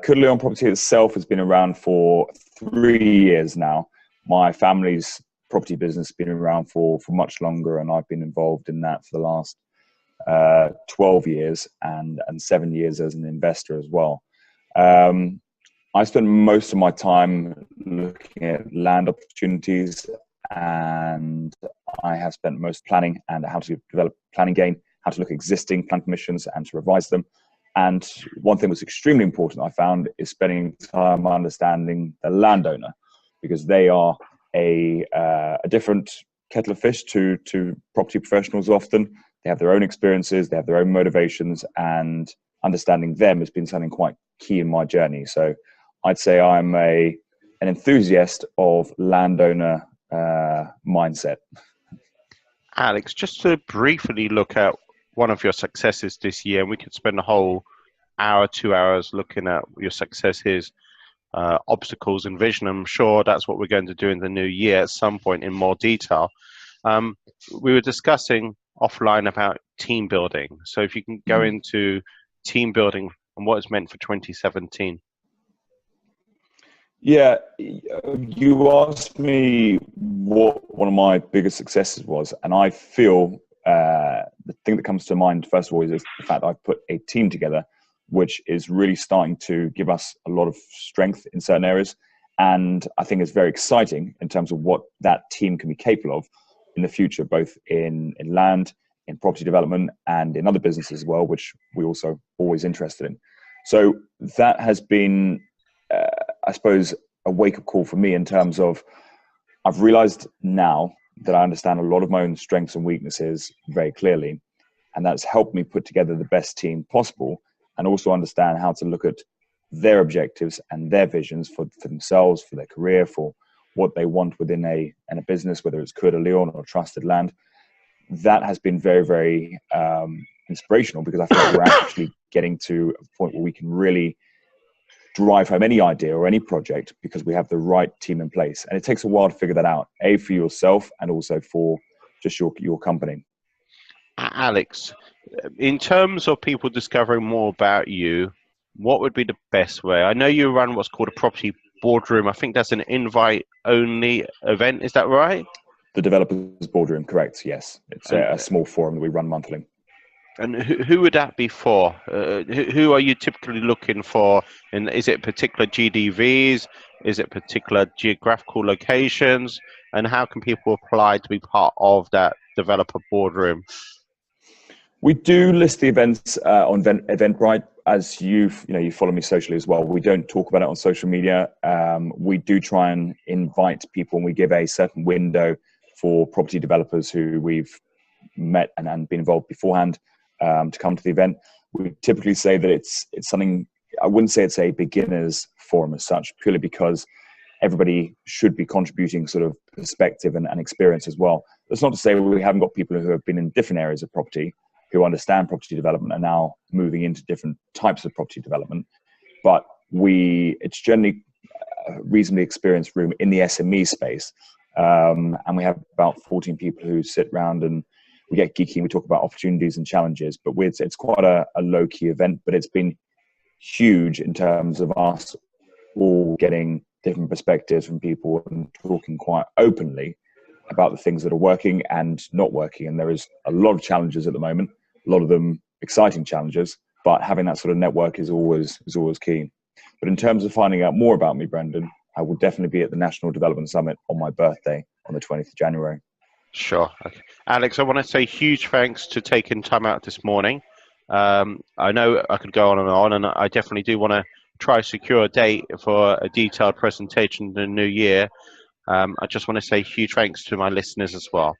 Coeur d'Leon property itself has been around for 3 years now. My family's property business has been around for much longer, and I've been involved in that for the last 12 years and 7 years as an investor as well. I spend most of my time looking at land opportunities, and I have spent most planning and how to develop planning gain, how to look at existing plan permissions and to revise them. And one thing that's extremely important I found is spending time understanding the landowner, because they are a different kettle of fish to property professionals often. They have their own experiences, they have their own motivations, and understanding them has been something quite key in my journey. So I'd say I'm an enthusiast of landowner mindset. Alex, just to briefly look at one of your successes this year, and we could spend a whole hour, 2 hours looking at your successes, obstacles and vision. I'm sure that's what we're going to do in the new year at some point in more detail. We were discussing offline about team building. So if you can go into team building and what it's meant for 2017. Yeah, you asked me what one of my biggest successes was, and I feel the thing that comes to mind first of all is the fact that I've put a team together which is really starting to give us a lot of strength in certain areas, and I think it's very exciting in terms of what that team can be capable of in the future, both in land, in property development, and in other businesses as well, which we're also always interested in. So that has been I suppose a wake-up call for me in terms of I've realized now that I understand a lot of my own strengths and weaknesses very clearly, and that's helped me put together the best team possible and also understand how to look at their objectives and their visions for themselves, for their career, for what they want within a business, whether it's Coeur de Leon or Trusted Land. That has been very, very inspirational, because I think we're actually getting to a point where we can really drive home any idea or any project because we have the right team in place. And it takes a while to figure that out, A, for yourself and also for just your company. Alex, in terms of people discovering more about you, what would be the best way? I know you run what's called a property boardroom. I think that's an invite-only event. Is that right? The Developers Boardroom, correct, yes. It's a small forum that we run monthly. And who would that be for? Who are you typically looking for? And is it particular GDVs? Is it particular geographical locations? And how can people apply to be part of that developer boardroom? We do list the events on Eventbrite. As you follow me socially as well. We don't talk about it on social media. We do try and invite people, and we give a certain window for property developers who we've met and been involved beforehand to come to the event. We typically say that it's something, I wouldn't say it's a beginners forum as such, purely because everybody should be contributing sort of perspective and experience as well. That's not to say we haven't got people who have been in different areas of property, who understand property development, and now moving into different types of property development. But it's generally a reasonably experienced room in the SME space. And we have about 14 people who sit around and we get geeky and we talk about opportunities and challenges. But it's quite a low-key event, but it's been huge in terms of us all getting different perspectives from people and talking quite openly about the things that are working and not working. And there is a lot of challenges at the moment, a lot of them exciting challenges, but having that sort of network is always key. But in terms of finding out more about me, Brendan, I will definitely be at the National Development Summit on my birthday on the 20th of January. Sure. Okay. Alex, I want to say huge thanks to taking time out this morning. I know I could go on, and I definitely do want to try to secure a date for a detailed presentation in the new year. I just want to say huge thanks to my listeners as well.